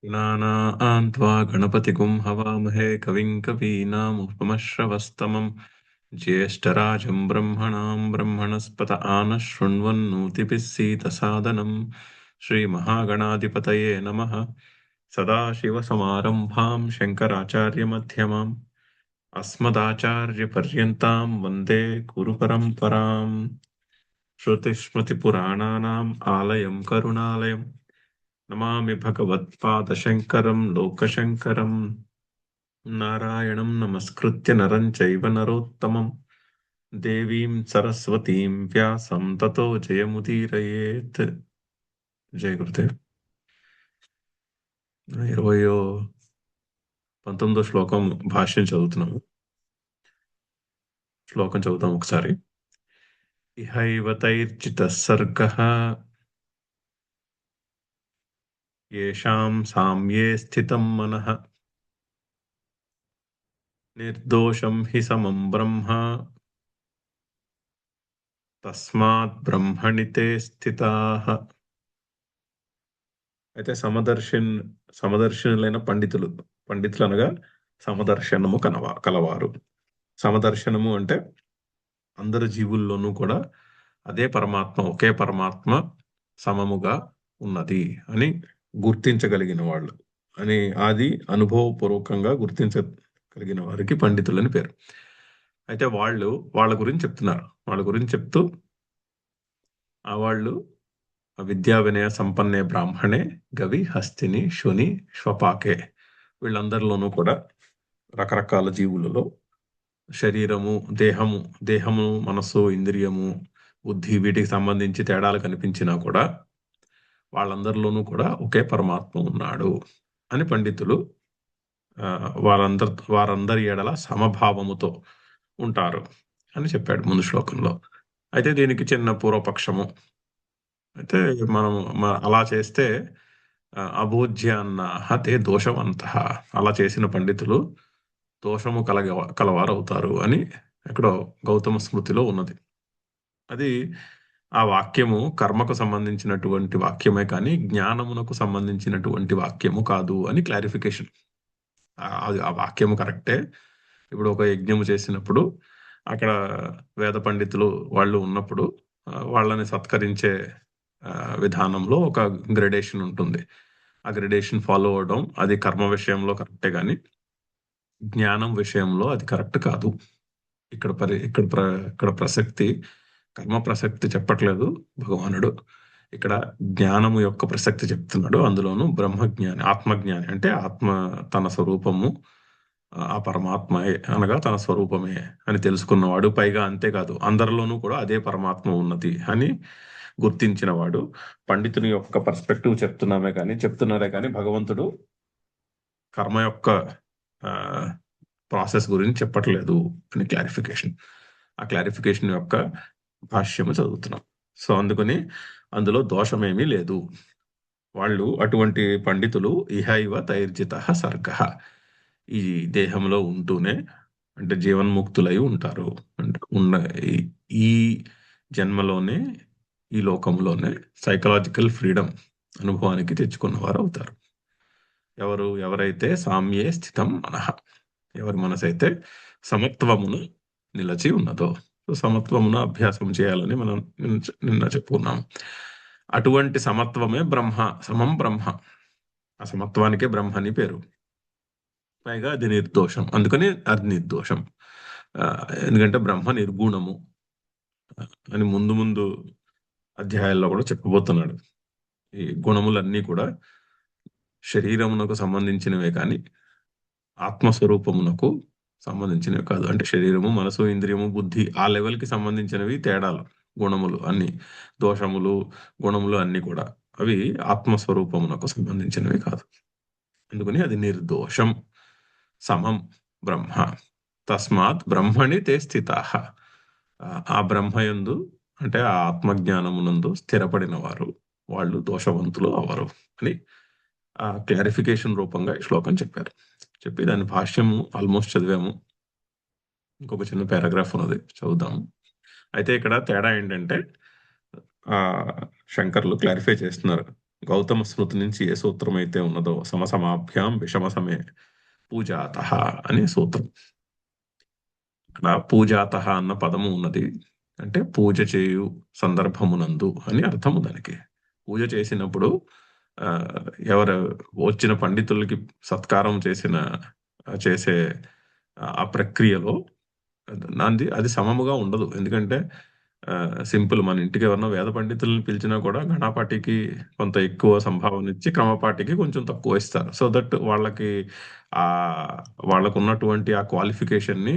गणानां त्वा गणपतिगुं हवामहे कविं कवीनामुपमश्रवस्तमं ज्येष्ठराजं ब्रह्मणां ब्रह्मणस्पत आनः शृण्वन्नोतिभिः सीदसादनम् श्रीमहागणाधिपतये नमः। सदाशिवसमारम्भां शङ्कराचार्यमध्यमाम् अस्मदाचार्यपर्यन्तां वन्दे गुरुपरम्पराम्। श्रुतिस्मृतिपुराणानाम् आलयं करुणालयम् नमामि भगवत्पादशङ्करं लोकशङ्करम्। नारायणं नमस्कृत्य नरं चैव नरोत्तमं देवीं सरस्वतीं व्यासं ततो जयमुदीरयेत्। జయ గురుదేవ్. 19వ శ్లోకం భాష్యం చదువుతున్నాము. శ్లోకం చదువుతాం ఒకసారి. ఇహైవ తైర్జితః సర్గః యేషాం సామ్యే స్థితం మనః నిర్దోషం హి సమం బ్రహ్మ తస్మాత్ బ్రహ్మణి తే స్థితాః. అయితే సమదర్శనులైన పండితులు అనగా సమదర్శనము కలవారు. సమదర్శనము అంటే అందరి జీవుల్లోనూ కూడా అదే పరమాత్మ, ఒకే పరమాత్మ సమముగా ఉన్నది అని గుర్తించగలిగిన వాళ్ళు అని అది అనుభవపూర్వకంగా గుర్తించగలిగిన వారికి పండితులని పేరు. అయితే వాళ్ళ గురించి చెప్తున్నారు. వాళ్ళ గురించి చెప్తూ వాళ్ళు విద్యా వినయ సంపన్నే బ్రాహ్మణే గవి హస్తిని శుని శ్వపాకే, వీళ్ళందరిలోనూ కూడా రకరకాల జీవులలో శరీరము, దేహము, మనస్సు, ఇంద్రియము, బుద్ధి వీటికి సంబంధించి తేడాలు కనిపించినా కూడా వాళ్ళందరిలోనూ కూడా ఒకే పరమాత్మ ఉన్నాడు అని పండితులు వారందరి ఎడల సమభావముతో ఉంటారు అని చెప్పాడు ముందు శ్లోకంలో. అయితే దీనికి చిన్న పూర్వపక్షము. అయితే మనం అలా చేస్తే అబోధ్యాన్నాః తే దోషవంతః, అలా చేసిన పండితులు దోషము కలవారవుతారు అని ఎక్కడో గౌతమ స్మృతిలో ఉన్నది. అది ఆ వాక్యము కర్మకు సంబంధించినటువంటి వాక్యమే కానీ జ్ఞానమునకు సంబంధించినటువంటి వాక్యము కాదు అని క్లారిఫికేషన్. ఆ వాక్యము కరెక్టే. ఇప్పుడు ఒక యజ్ఞము చేసినప్పుడు అక్కడ వేద పండితులు వాళ్ళు ఉన్నప్పుడు వాళ్ళని సత్కరించే విధానంలో ఒక గ్రెడేషన్ ఉంటుంది. ఆ గ్రెడేషన్ ఫాలో అవడం అది కర్మ విషయంలో కరెక్టే కానీ జ్ఞానం విషయంలో అది కరెక్ట్ కాదు. ఇక్కడ ప్రసక్తి కర్మ ప్రసక్తి చెప్పట్లేదు భగవానుడు. ఇక్కడ జ్ఞానము యొక్క ప్రసక్తి చెప్తున్నాడు. అందులోనూ బ్రహ్మజ్ఞాని, ఆత్మజ్ఞాని అంటే ఆత్మ తన స్వరూపము ఆ పరమాత్మయే అనగా తన స్వరూపమే అని తెలుసుకున్నవాడు. పైగా అంతేకాదు అందరిలోనూ కూడా అదే పరమాత్మ ఉన్నది అని గుర్తించిన వాడు. పండితుని యొక్క పర్స్పెక్టివ్ చెప్తున్నారే కానీ భగవంతుడు కర్మ యొక్క ప్రాసెస్ గురించి చెప్పట్లేదు అని క్లారిఫికేషన్. ఆ క్లారిఫికేషన్ యొక్క భాష్యము చదువుతున్నాం. సో అందుకని అందులో దోషమేమీ లేదు. వాళ్ళు అటువంటి పండితులు ఇహైవ తైర్జితః సర్గః, ఈ దేహంలో ఉంటూనే అంటే జీవన్ముక్తులై ఉంటారు. అంటే ఈ జన్మలోనే ఈ లోకంలోనే సైకలాజికల్ ఫ్రీడమ్ అనుభవానికి తెచ్చుకున్నవారు అవుతారు. ఎవరైతే సామ్యే స్థితం మనః, ఎవరి మనసైతే సమత్వమును నిలచి ఉన్నదో. సమత్వమును అభ్యాసం చేయాలని మనం నిన్న చెప్పుకున్నాం. అటువంటి సమత్వమే సమం బ్రహ్మ. ఆ సమత్వానికే బ్రహ్మ అని పేరు. పైగా అది నిర్దోషం, అందుకని అది నిర్దోషం. ఎందుకంటే బ్రహ్మ నిర్గుణము అని ముందు ముందు అధ్యాయాల్లో కూడా చెప్పబోతున్నాడు. ఈ గుణములన్నీ కూడా శరీరమునకు సంబంధించినవే కానీ ఆత్మస్వరూపమునకు సంబంధించినవి కాదు. అంటే శరీరము, మనసు, ఇంద్రియము, బుద్ధి ఆ లెవెల్కి సంబంధించినవి తేడాలు. గుణములు అన్ని, దోషములు, గుణములు అన్ని కూడా అవి ఆత్మస్వరూపమునకు సంబంధించినవి కాదు. అందుకని అది నిర్దోషం. సమం బ్రహ్మ తస్మాత్ బ్రహ్మణి తే స్థితాః. ఆ బ్రహ్మయందు అంటే ఆ ఆత్మజ్ఞానమునందు స్థిరపడిన వారు వాళ్ళు దోషవంతులు అవరు అని ఆ క్లారిఫికేషన్ రూపంగా ఈ శ్లోకం చెప్పి దాని భాష్యము ఆల్మోస్ట్ చదివాము. ఇంకొక చిన్న పారాగ్రాఫ్ ఉన్నది, చదువుదాము. అయితే ఇక్కడ తేడా ఏంటంటే శంకర్లు క్లారిఫై చేస్తున్నారు. గౌతమ స్మృతి నుంచి ఏ సూత్రం అయితే ఉన్నదో సమసమాభ్యాం విషమ సమే పూజాత అనే సూత్రం. అక్కడ పూజాత అన్న పదము ఉన్నది. అంటే పూజ చేయు సందర్భమునందు అని అర్థము దానికి. పూజ చేసినప్పుడు ఆ, ఎవరు వచ్చిన పండితులకి సత్కారం చేసే ఆ ప్రక్రియలో అది సమముగా ఉండదు. ఎందుకంటే సింపుల్, మన ఇంటికి ఎవరన్నా వేద పండితుల్ని పిలిచినా కూడా ఘనాపాటికి కొంత ఎక్కువ సంభావన ఇచ్చి క్రమపాటికి కొంచెం తక్కువ ఇస్తారు. సో దట్ ఆ వాళ్ళకు ఉన్నటువంటి ఆ క్వాలిఫికేషన్ని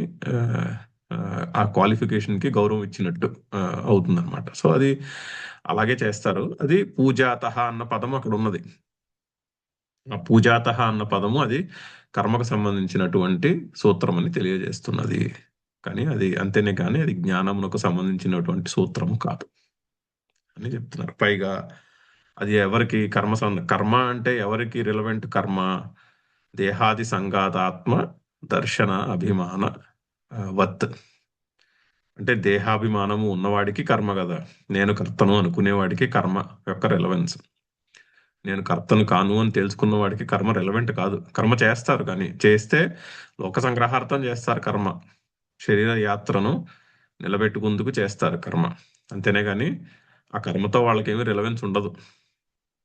ఆ క్వాలిఫికేషన్ కి గౌరవం ఇచ్చినట్టు అవుతుందన్నమాట. సో అది అలాగే చేస్తారు. అది పూజాతహ అన్న పదం అక్కడ ఉన్నది. ఆ పూజాతహ అన్న పదము అది కర్మకు సంబంధించినటువంటి సూత్రం అని తెలియజేస్తున్నది. కానీ అది అంతేనే కానీ అది జ్ఞానమునకు సంబంధించినటువంటి సూత్రము కాదు అని చెప్తున్నారు. పైగా అది ఎవరికి కర్మ అంటే ఎవరికి రిలవెంట్ కర్మ? దేహాది సంఘాతాత్మ దర్శన అభిమాన వత్. అంటే దేహాభిమానము ఉన్నవాడికి కర్మ కదా. నేను కర్తను అనుకునేవాడికి కర్మ యొక్క రెలవెన్స్. నేను కర్తను కాను అని తెలుసుకున్న వాడికి కర్మ రెలవెంట్ కాదు. కర్మ చేస్తారు, కానీ చేస్తే లోక సంగ్రహార్థం చేస్తారు కర్మ. శరీర యాత్రను నిలబెట్టుకుందుకు చేస్తారు కర్మ. అంతేనే కానీ ఆ కర్మతో వాళ్ళకేమీ రిలవెన్స్ ఉండదు.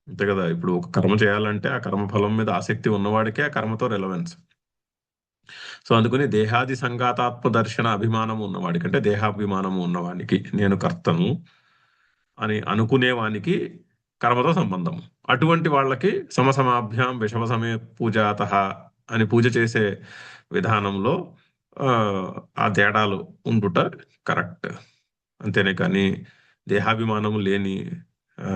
అంతే కదా. ఇప్పుడు ఒక కర్మ చేయాలంటే ఆ కర్మ ఫలం మీద ఆసక్తి ఉన్నవాడికే ఆ కర్మతో రెలవెన్స్. సో అందుకని దేహాది సంఘాతాత్మ దర్శన అభిమానము ఉన్నవాడికి, అంటే దేహాభిమానము ఉన్నవానికి, నేను కర్తను అని అనుకునేవానికి కర్మతో సంబంధం. అటువంటి వాళ్ళకి సమసమాభ్యాం విషమ సమయ పూజాత అని పూజ చేసే విధానంలో ఆ, ఆ తేడాలు ఉండుట కరెక్ట్. అంతేనే కానీ దేహాభిమానము లేని ఆ,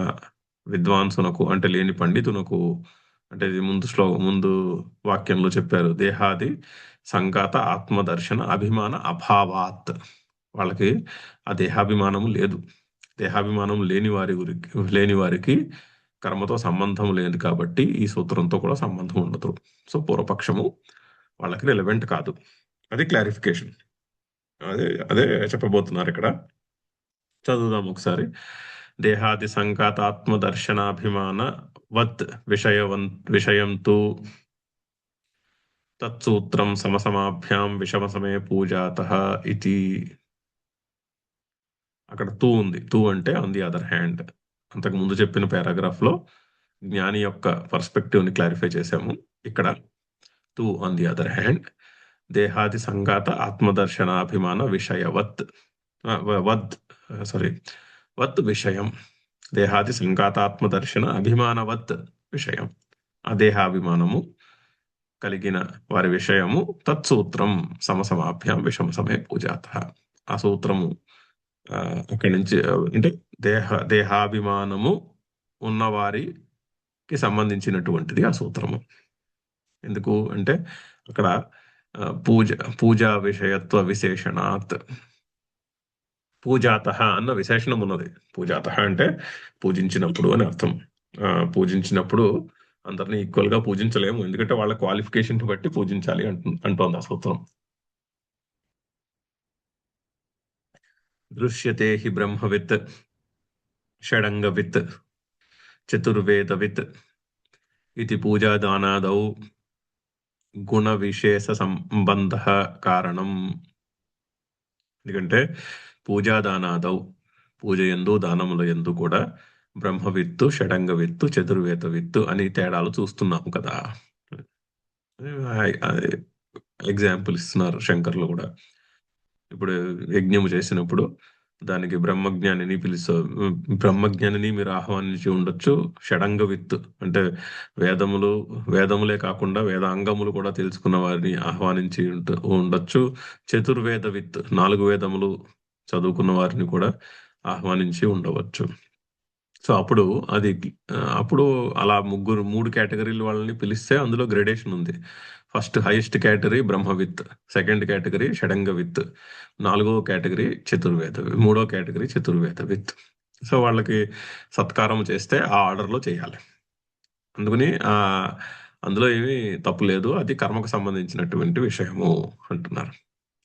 విద్వాంసునకు, అంటే లేని పండితునకు, అంటే ఇది ముందు వాక్యంలో చెప్పారు, దేహాది సంఘాత ఆత్మదర్శన అభిమాన అభావాత్. వాళ్ళకి ఆ దేహాభిమానము లేదు. దేహాభిమానం లేని వారికి కర్మతో సంబంధం లేదు కాబట్టి ఈ సూత్రంతో కూడా సంబంధం ఉండదు. సో పూర్వపక్షము వాళ్ళకి రిలవెంట్ కాదు. అది క్లారిఫికేషన్. అదే అదే చెప్పబోతున్నారు ఇక్కడ. చదువుదాం ఒకసారి. దేహాది సంఘాతాత్మ దర్శనాభిమాన వత్ విషయం తు తత్సూత్రం సమసమాభ్యాం విషమ సమే పూజాత ఇది. అక్కడ తూ ఉంది. తూ అంటే ఆన్ ది అదర్ హ్యాండ్. అంతకు ముందు చెప్పిన పారాగ్రాఫ్ లో జ్ఞాని యొక్క పర్స్పెక్టివ్ ని క్లారిఫై చేశాము. ఇక్కడ తూ ఆన్ ది అదర్ హ్యాండ్ దేహాది సంఘాత ఆత్మదర్శనాభిమాన విషయవత్ వద్ సారీ వత్ విషయం. దేహాది సంఘాతాత్మదర్శన అభిమానవత్ విషయం. ఆ దేహాభిమానము కలిగిన వారి విషయము తత్సూత్రం సమసమాభ్యాం విషమ సమయ పూజాత. ఆ సూత్రము అక్కడి నుంచి అంటే దేహాభిమానము ఉన్నవారికి సంబంధించినటువంటిది ఆ సూత్రము. ఎందుకు అంటే అక్కడ పూజా విషయత్వ విశేషణాత్ పూజాత అన్న విశేషణం ఉన్నది. పూజాత అంటే పూజించినప్పుడు అని అర్థం. పూజించినప్పుడు అందరినీ ఈక్వల్ గా పూజించలేము, ఎందుకంటే వాళ్ళ క్వాలిఫికేషన్ బట్టి పూజించాలి అంటోంది ఆ సూత్రం. దృశ్యతే హి బ్రహ్మవిత్ షడంగవిత్ చతుర్వేదవిత్ ఇది పూజాదానాదౌ గుణ విశేష సంబంధ కారణం. ఎందుకంటే పూజాదానాదౌ పూజ ఎందు దానముల ఎందు కూడా బ్రహ్మవిత్తు షడంగవిత్తు చతుర్వేద అని తేడాలు చూస్తున్నాము కదా. ఎగ్జాంపుల్ ఇస్తున్నారు శంకర్లు కూడా. ఇప్పుడు యజ్ఞము చేసినప్పుడు దానికి బ్రహ్మజ్ఞానిని మీరు ఆహ్వానించి ఉండొచ్చు. షడంగ విత్ అంటే వేదములే కాకుండా వేదాంగములు కూడా తెలుసుకున్న వారిని ఆహ్వానించి ఉండొచ్చు. చతుర్వేద విత్ 4 వేదములు చదువుకున్న వారిని కూడా ఆహ్వానించి ఉండవచ్చు. సో అప్పుడు అలా 3 కేటగిరీల వాళ్ళని పిలిస్తే అందులో గ్రేడేషన్ ఉంది. ఫస్ట్ హైయెస్ట్ కేటగిరీ బ్రహ్మవిత్, సెకండ్ కేటగిరీ షడంగవిత్, 4వ కేటగిరీ మూడో కేటగిరీ చతుర్వేదవిత్. సో వాళ్ళకి సత్కారం చేస్తే ఆ ఆర్డర్లో చేయాలి. అందుకని అందులో ఏమీ తప్పు లేదు, అది కర్మకు సంబంధించినటువంటి విషయము అంటున్నారు.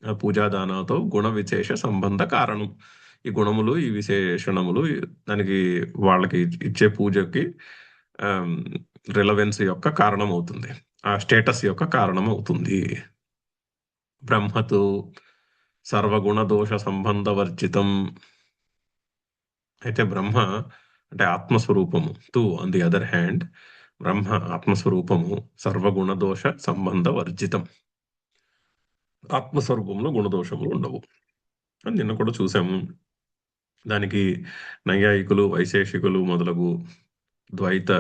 పూజాదానాతో గుణ విశేష సంబంధ కారణం. ఈ గుణములు ఈ విశేషణములు దానికి వాళ్ళకి ఇచ్చే పూజకి రిలవెన్స్ యొక్క కారణం అవుతుంది, ఆ స్టేటస్ యొక్క కారణం అవుతుంది. బ్రహ్మతు సర్వగుణ దోష సంబంధ వర్జితం. అయితే బ్రహ్మ అంటే ఆత్మస్వరూపము. ఆన్ ది అదర్ హ్యాండ్, బ్రహ్మ ఆత్మస్వరూపము సర్వగుణ దోష సంబంధ వర్జితం. ఆత్మస్వరూపంలో గుణదోషములు ఉండవు అని నిన్న కూడా చూసాము. దానికి నైయాయికులు, వైశేషికులు మొదలగు ద్వైత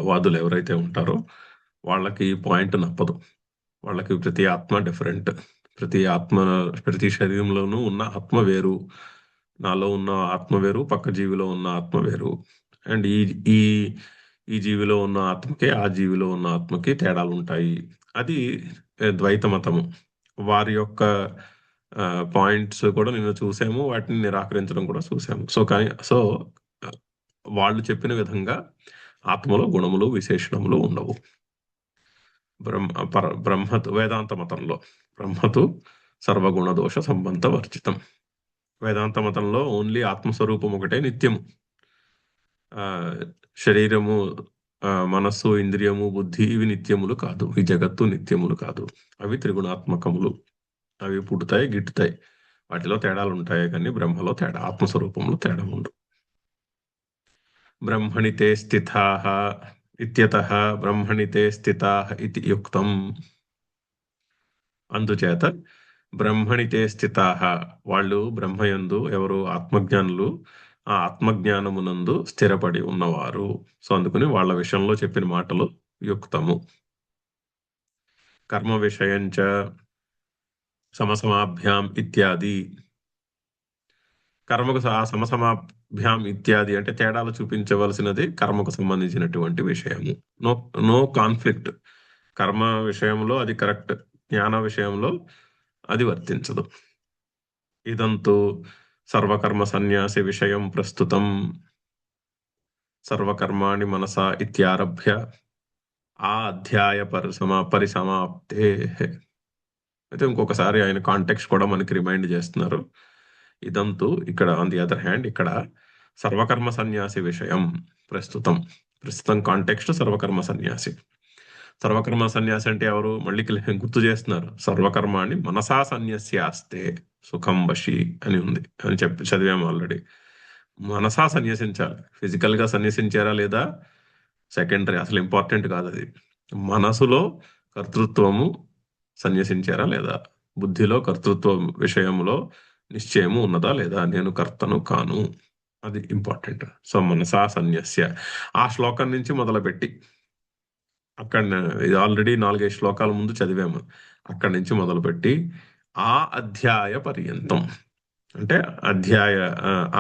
వాదులు ఎవరైతే ఉంటారో వాళ్ళకి పాయింట్ నప్పదు. వాళ్ళకి ప్రతి ఆత్మ డిఫరెంట్, ప్రతి శరీరంలోనూ ఉన్న ఆత్మ వేరు, నాలో ఉన్న ఆత్మ వేరు, పక్క జీవిలో ఉన్న ఆత్మ వేరు. అండ్ ఈ ఈ ఈ జీవిలో ఉన్న ఆత్మకి ఆ జీవిలో ఉన్న ఆత్మకి తేడాలు ఉంటాయి. అది ద్వైత మతము. వారి యొక్క పాయింట్స్ కూడా నిన్న చూసాము, వాటిని నిరాకరించడం కూడా చూసాము. సో వాళ్ళు చెప్పిన విధంగా ఆత్మలో గుణములు విశేషణములు ఉండవు. బ్రహ్మతు వేదాంత మతంలో బ్రహ్మతు సర్వగుణ దోష సంబంధ వర్జితం. వేదాంత మతంలో ఓన్లీ ఆత్మస్వరూపం ఒకటే నిత్యము. శరీరము, మనస్సు, ఇంద్రియము, బుద్ధి ఇవి నిత్యములు కాదు. ఈ జగత్తు నిత్యములు కాదు. అవి త్రిగుణాత్మకములు. అవి పుట్టుతాయి, గిట్టుతాయి. వాటిలో తేడాలు ఉంటాయి, కానీ బ్రహ్మలో తేడా, ఆత్మస్వరూపంలో తేడా ఉండు. బ్రహ్మణి తే స్థితాః ఇత్యతః బ్రహ్మణి తే స్థితాః ఇతి యుక్తం. అందుచేత బ్రహ్మణి తే స్థితాః, వాళ్ళు బ్రహ్మయందు, ఎవరు ఆత్మజ్ఞానులు, ఆ ఆత్మజ్ఞానమునందు స్థిరపడి ఉన్నవారు. సో అందుకని వాళ్ళ విషయంలో చెప్పిన మాటలు యుక్తము. కర్మ విషయంచ సమసమాభ్యాం ఇత్యాది. కర్మకు సమసమాభ్యాం ఇత్యాది అంటే తేడాలు చూపించవలసినది కర్మకు సంబంధించినటువంటి విషయము. No no conflict. కర్మ విషయంలో అది కరెక్ట్, జ్ఞాన విషయంలో అది వర్తించదు. ఇదంతు సర్వకర్మ సన్యాసి విషయం ప్రస్తుతం. సర్వకర్మాణి మనసా ఇత్యారభ్య ఆ అధ్యాయ పరిసమాప్తే. అయితే ఇంకొకసారి ఆయన కాంటెక్స్ట్ కూడా మనకి రిమైండ్ చేస్తున్నారు. ఇదంతు ఇక్కడ ఆన్ ది అదర్ హ్యాండ్, ఇక్కడ సర్వకర్మ సన్యాసి విషయం ప్రస్తుతం. కాంటెక్స్ట్ సర్వకర్మ సన్యాసి. సర్వకర్మ సన్యాసి అంటే ఎవరు? మళ్ళీ గుర్తు చేస్తున్నారు. సర్వకర్మాణి మనసా సన్యస్యాస్తే సుఖం వశి అని ఉంది అని చెప్పి చదివాము ఆల్రెడీ. మనసా సన్యసించాలి. ఫిజికల్ గా సన్యసించారా లేదా సెకండరీ, అసలు ఇంపార్టెంట్ కాదు అది. మనసులో కర్తృత్వము సన్యసించారా లేదా, బుద్ధిలో కర్తృత్వం విషయంలో నిశ్చయము ఉన్నదా లేదా, నేను కర్తను కాను, అది ఇంపార్టెంట్. సో మనసా సన్యస్య, ఆ శ్లోకం నుంచి మొదలుపెట్టి అక్కడ, ఇది ఆల్రెడీ 4-5 శ్లోకాల ముందు చదివాము, అక్కడి నుంచి మొదలుపెట్టి ఆ అధ్యాయ పర్యంతం అంటే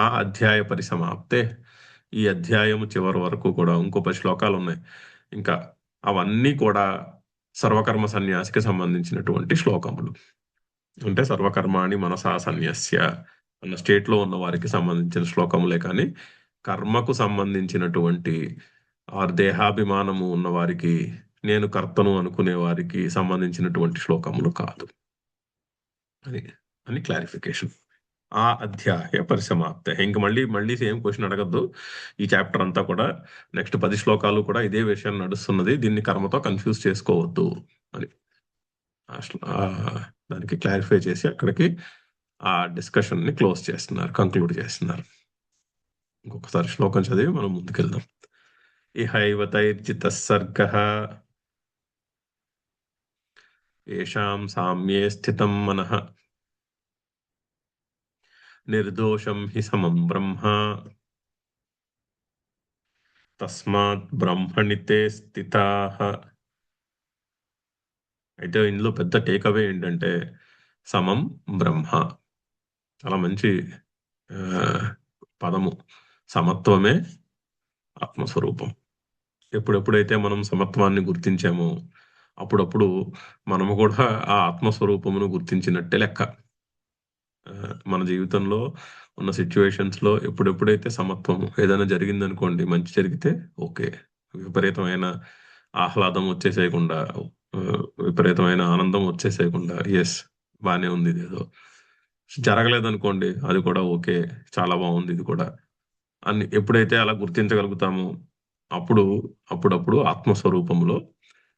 ఆ అధ్యాయ పరిసమాప్తే, ఈ అధ్యాయము చివరి వరకు కూడా ఇంకో 10 శ్లోకాలు ఉన్నాయి ఇంకా. అవన్నీ కూడా సర్వకర్మ సన్యాసికి సంబంధించినటువంటి శ్లోకములు. అంటే సర్వకర్మాణి మనసా సన్యస్య అన్న స్టేట్ లో ఉన్న వారికి సంబంధించిన శ్లోకములే, కానీ కర్మకు సంబంధించినటువంటి దేహాభిమానము ఉన్న వారికి, నేను కర్తను అనుకునే వారికి సంబంధించినటువంటి శ్లోకములు కాదు అని క్లారిఫికేషన్. ఆ అధ్యాయ పరిసమాప్తే. ఇంక మళ్ళీ సేమ్ క్వశ్చన్ అడగద్దు. ఈ చాప్టర్ అంతా కూడా నెక్స్ట్ 10 శ్లోకాలు కూడా ఇదే విషయం నడుస్తున్నది, దీన్ని కర్మతో కన్ఫ్యూజ్ చేసుకోవద్దు అని దానికి క్లారిఫై చేసి అక్కడికి ఆ డిస్కషన్ ని క్లోజ్ చేస్తున్నారు, కంక్లూడ్ చేస్తున్నారు. ఇంకొకసారి శ్లోకం చదివి మనం ముందుకెళ్దాం. ఇహైవ తైర్జితః సర్గః ఏషాం సామ్యే స్థితం మనః నిర్దోషం హి సమం బ్రహ్మ తస్మాత్ బ్రహ్మణి తే స్థితాః. అయితే ఇందులో పెద్ద టేక్అవే ఏంటంటే సమం బ్రహ్మ. చాలా మంచి పదము. సమత్వమే ఆత్మస్వరూపం. ఎప్పుడెప్పుడైతే మనం సమత్వాన్ని గుర్తించామో అప్పుడప్పుడు మనము కూడా ఆ ఆత్మస్వరూపమును గుర్తించినట్టే లెక్క. మన జీవితంలో ఉన్న సిచ్యువేషన్స్ లో ఎప్పుడెప్పుడైతే సమత్వము, ఏదైనా జరిగిందనుకోండి, మంచి జరిగితే ఓకే, విపరీతమైన ఆహ్లాదం వచ్చేసేయకుండా, విపరీతమైన ఆనందం వచ్చేసేయకుండా, ఎస్ బానే ఉంది ఇది ఏదో. జరగలేదనుకోండి, అది కూడా ఓకే, చాలా బాగుంది ఇది కూడా అని ఎప్పుడైతే అలా గుర్తించగలుగుతామో అప్పుడు అప్పుడప్పుడు ఆత్మస్వరూపంలో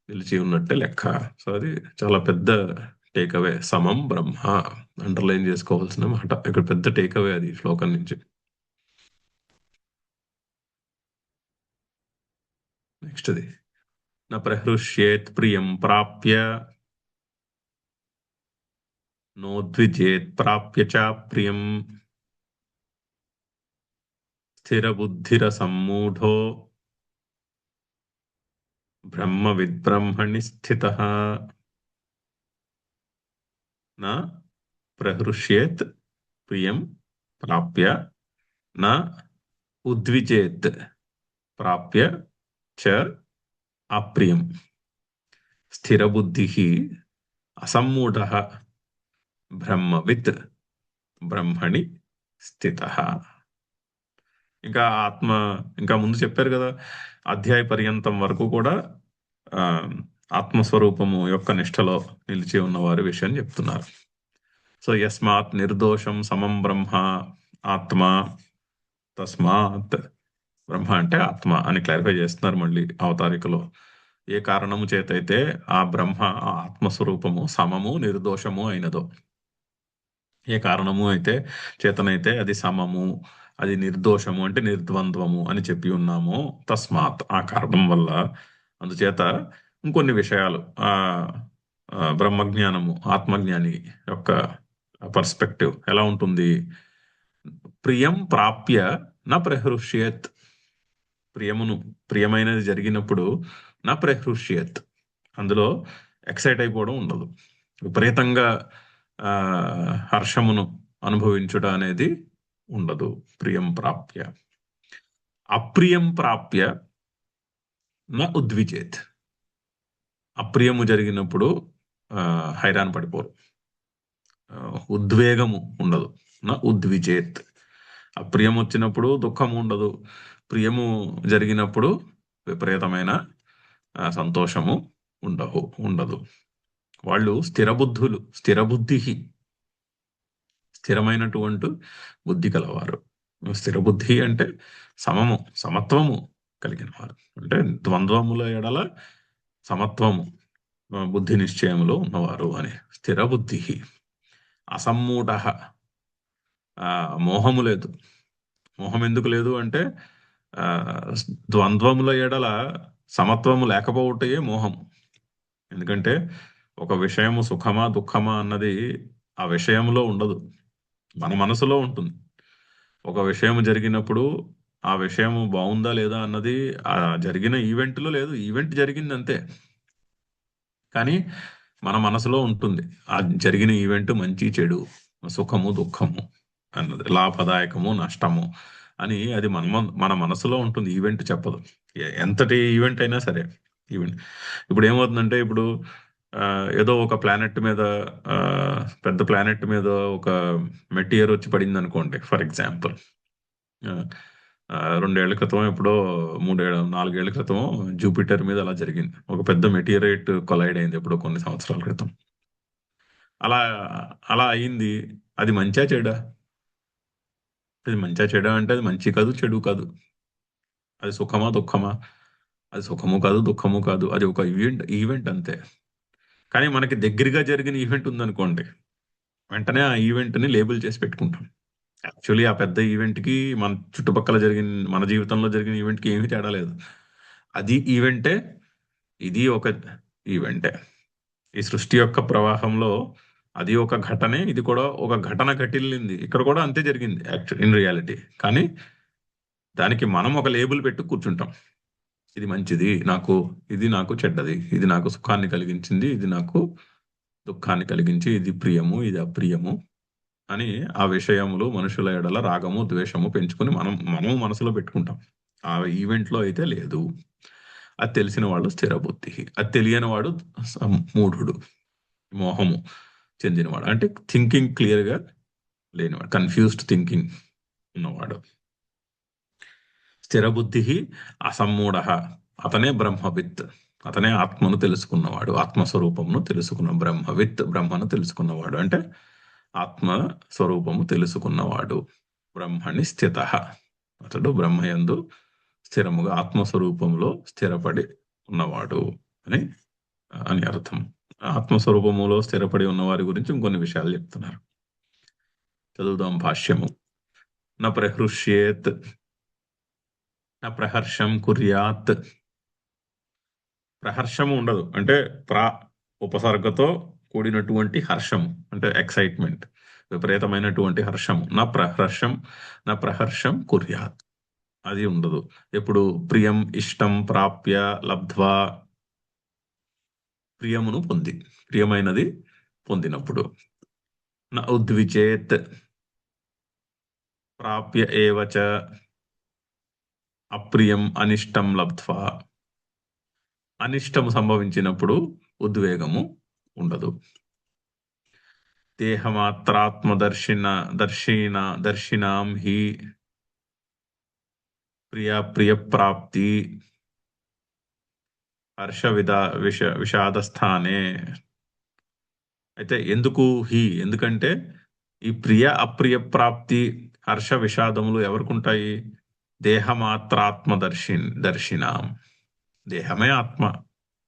నిలిచి ఉన్నట్టే లెక్క. సో అది చాలా పెద్ద టేక్అవే. సమం బ్రహ్మ అండర్లైన్ చేసుకోవాల్సిన మాట. ఇక్కడ పెద్ద టేక్అవే అది ఈ శ్లోకం నుంచి. నెక్స్ట్ అది న ప్రహృష్యేత్ ప్రియం ప్రాప్య నోద్విజేత్ ప్రాప్య చ ప్రియం స్థిరబుద్ధిరసమ్మూఢో బ్రహ్మవిద్బ్రహ్మణి స్థితః న ప్రహృష్యేత్ ప్రియం ప్రాప్య న ఉద్విజేత్ ప్రాప్య చ అప్రియం స్థిరబుద్ధి అసమ్మూఢ బ్రహ్మవిత్ బ్రహ్మణి స్థితః. ఇంకా ఇంకా ముందు చెప్పారు కదా, అధ్యాయ పర్యంతం వరకు కూడా ఆ, ఆత్మస్వరూపము యొక్క నిష్టలో నిలిచి ఉన్న వారి విషయం చెప్తున్నారు. సో యస్మాత్ నిర్దోషం సమం బ్రహ్మ ఆత్మ తస్మాత్, బ్రహ్మ అంటే ఆత్మ అని క్లారిఫై చేస్తున్నారు మళ్ళీ అవతారికలో. ఏ కారణము చేతైతే ఆ బ్రహ్మ ఆ ఆత్మస్వరూపము సమము నిర్దోషము అయినదో, ఏ కారణము అయితే చేతనైతే అది సమము, అది నిర్దోషము అంటే నిర్ద్వంద్వము అని చెప్పి ఉన్నాము. తస్మాత్ ఆ కారణం వల్ల, అందుచేత ఇంకొన్ని విషయాలు బ్రహ్మజ్ఞానము ఆత్మజ్ఞాని యొక్క పర్స్పెక్టివ్ ఎలా ఉంటుంది. ప్రియం ప్రాప్య నా ప్రహృష్యేత్, ప్రియమైనది జరిగినప్పుడు నా ప్రహృష్యేత్, అందులో ఎక్సైట్ అయిపోవడం ఉండదు. విపరీతంగా ఆ, హర్షమును అనుభవించుట అనేది ఉండదు. ప్రియం ప్రాప్య. అప్రియం ప్రాప్య నా ఉద్విజేత్, అప్రియము జరిగినప్పుడు హైరాణ పడిపోరు, ఉద్వేగము ఉండదు. నా ఉద్విజేత్, అప్రియం వచ్చినప్పుడు దుఃఖము ఉండదు, ప్రియము జరిగినప్పుడు విపరీతమైన సంతోషము ఉండదు. వాళ్ళు స్థిరబుద్ధి, స్థిరమైనటువంటి బుద్ధి కలవారు. స్థిర బుద్ధి అంటే సమత్వము కలిగిన వారు, అంటే ద్వంద్వముల ఎడల సమత్వము, బుద్ధి నిశ్చయములో ఉన్నవారు అని. స్థిర బుద్ధి అసమ్మూఢ, మోహము లేదు. మోహం ఎందుకు లేదు అంటే ఆ, ద్వంద్వముల ఎడల సమత్వము లేకపోవటే మోహం. ఎందుకంటే ఒక విషయము సుఖమా దుఃఖమా అన్నది ఆ విషయంలో ఉండదు, మన మనసులో ఉంటుంది. ఒక విషయం జరిగినప్పుడు ఆ విషయం బాగుందా లేదా అన్నది ఆ జరిగిన ఈవెంట్లో లేదు, ఈవెంట్ జరిగింది అంతే. కానీ మన మనసులో ఉంటుంది ఆ జరిగిన ఈవెంట్ మంచి చెడు, సుఖము దుఃఖము అన్నది, లాభదాయకము నష్టము అని అది మన మనసులో ఉంటుంది, ఈవెంట్ చెప్పదు. ఎంతటి ఈవెంట్ అయినా సరే. ఈవెంట్ ఇప్పుడు ఏమవుతుందంటే, ఇప్పుడు ఆ, ఏదో ఒక ప్లానెట్ మీద, ఆ, పెద్ద ప్లానెట్ మీద ఒక మెటీరియర్ వచ్చి పడింది అనుకోండి ఫర్ ఎగ్జాంపుల్. 2 ఏళ్ల క్రితం ఎప్పుడో, 4 ఏళ్ల క్రితం జూపిటర్ మీద అలా జరిగింది. ఒక పెద్ద మెటీరియట్ కొలైడ్ అయింది ఎప్పుడో కొన్ని సంవత్సరాల క్రితం. అలా అలా అయింది. అది మంచా చెడా? అది మంచా చెడా అంటే అది మంచి కాదు చెడు కాదు. అది సుఖమా దుఃఖమా? అది సుఖము కాదు దుఃఖము కాదు, అది ఒక ఈవెంట్ అంతే. కానీ మనకి దగ్గరగా జరిగిన ఈవెంట్ ఉందనుకోండి, వెంటనే ఆ ఈవెంట్ని లేబుల్ చేసి పెట్టుకుంటాం. యాక్చువల్లీ ఆ పెద్ద ఈవెంట్కి మన చుట్టుపక్కల జరిగిన, మన జీవితంలో జరిగిన ఈవెంట్కి ఏమీ తేడా లేదు. అది ఈవెంటే, ఇది ఒక ఈవెంటే. ఈ సృష్టి యొక్క ప్రవాహంలో అది ఒక ఘటనే, ఇది కూడా ఒక ఘటన ఘటిల్లింది. ఇక్కడ కూడా అంతే జరిగింది యాక్చువల్ ఇన్ రియాలిటీ. కానీ దానికి మనం ఒక లేబుల్ పెట్టి కూర్చుంటాం. ఇది మంచిది నాకు, ఇది నాకు చెడ్డది, ఇది నాకు సుఖాన్ని కలిగించింది, ఇది నాకు దుఃఖాన్ని కలిగించి, ఇది ప్రియము ఇది అప్రియము అని ఆ విషయములు మనుషుల ఎడల రాగము ద్వేషము పెంచుకొని మనం మనసులో పెట్టుకుంటాం. ఆ ఈవెంట్లో అయితే లేదు. అది తెలిసిన వాడు స్థిర బుద్ధి, అది తెలియని వాడు మూఢుడు, మోహము చెందినవాడు, అంటే థింకింగ్ క్లియర్గా లేనివాడు, కన్ఫ్యూజ్డ్ థింకింగ్ ఉన్నవాడు. స్థిర బుద్ధి అసమ్మూఢ, అతనే బ్రహ్మవిత్, అతనే ఆత్మను తెలుసుకున్నవాడు, ఆత్మస్వరూపమును తెలుసుకున్న బ్రహ్మవిత్, బ్రహ్మను తెలుసుకున్నవాడు అంటే ఆత్మ స్వరూపము తెలుసుకున్నవాడు. బ్రహ్మణి స్థిత, అతడు బ్రహ్మయందు స్థిరముగా ఆత్మస్వరూపంలో స్థిరపడి ఉన్నవాడు అని అని అర్థం. ఆత్మస్వరూపములో స్థిరపడి ఉన్నవారి గురించి ఇంకొన్ని విషయాలు చెప్తున్నారు. చదువుదాం భాష్యము. న ప్రహృష్యేత్ న ప్రహర్షం కుర్యాత్. ప్రహర్షము ఉండదు అంటే ఉపసర్గతో కూడినటువంటి హర్షము అంటే ఎక్సైట్మెంట్, విపరీతమైనటువంటి హర్షము. నా ప్రహర్షం కుర్యాత్, అది ఉండదు. ఎప్పుడు ప్రియం ఇష్టం ప్రాప్య లబ్ధ్వా, ప్రియమును పొంది ప్రియమైనది పొందినప్పుడు. న ఉద్విచేత్ ప్రాప్య ఏవచ అప్రియం అనిష్టం లబ్ధ్వా, అనిష్టము సంభవించినప్పుడు ఉద్వేగము ఉండదు. దర్శినాం హి ప్రియ ప్రాప్తి హర్ష విషాదస్థానే. అయితే ఎందుకంటే ఈ ప్రియ అప్రియ ప్రాప్తి హర్ష విషాదములు ఎవరికి ఉంటాయి? దర్శినాం, దేహమే ఆత్మ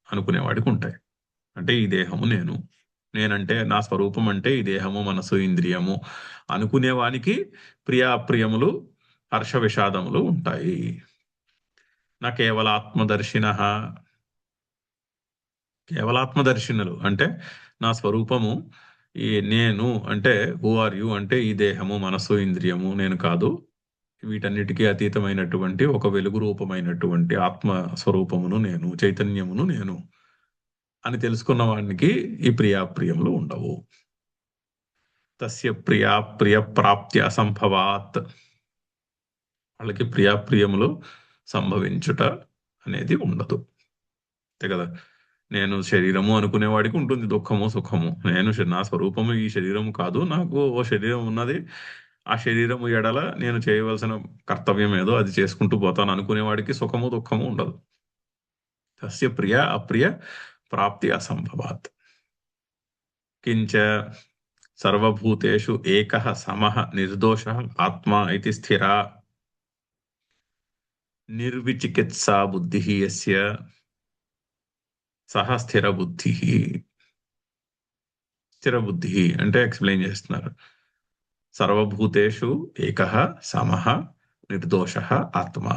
అనుకునేవాడికి ఉంటాయి. అంటే ఈ దేహము నేనంటే నా స్వరూపం అంటే ఈ దేహము మనసు ఇంద్రియము అనుకునేవానికి ప్రియ అప్రియములు హర్ష విషాదములు ఉంటాయి. నా కేవలాత్మదర్శినులు అంటే నా స్వరూపము నేను అంటే హూ ఆర్ యు అంటే ఈ దేహము మనసు ఇంద్రియము నేను కాదు, వీటన్నిటికీ అతీతమైనటువంటి ఒక వెలుగు రూపమైనటువంటి ఆత్మ స్వరూపమును నేను, చైతన్యమును నేను అని తెలుసుకున్న వానికి ఈ ప్రియాప్రియములు ఉండవు. తస్య ప్రియ ప్రాప్తి అసంభవాత్, వాళ్ళకి ప్రియాప్రియములు సంభవించుట అనేది ఉండదు. అంతే కదా. నేను శరీరము అనుకునేవాడికి ఉంటుంది దుఃఖము సుఖము. నా స్వరూపము ఈ శరీరము కాదు, నాకు ఓ శరీరం ఉన్నది, ఆ శరీరము ఎడల నేను చేయవలసిన కర్తవ్యం ఏదో అది చేసుకుంటూ పోతాను అనుకునేవాడికి సుఖము దుఃఖము ఉండదు. తస్య ప్రియ అప్రియ ప్రాప్తి అసంభవాత్. కించ సర్వభూతేషు ఏకః సమః నిర్దోషః ఆత్మా ఇతి స్థిరా నిర్విచికిత్సా బుద్ధిః యస్య సహ స్థిరబుద్ధిః. స్థిరబుద్ధి అంటే ఎక్స్ప్లెయిన్ చేస్తున్నారు. సర్వభూతేషు ఏకః సమః నిర్దోషః ఆత్మ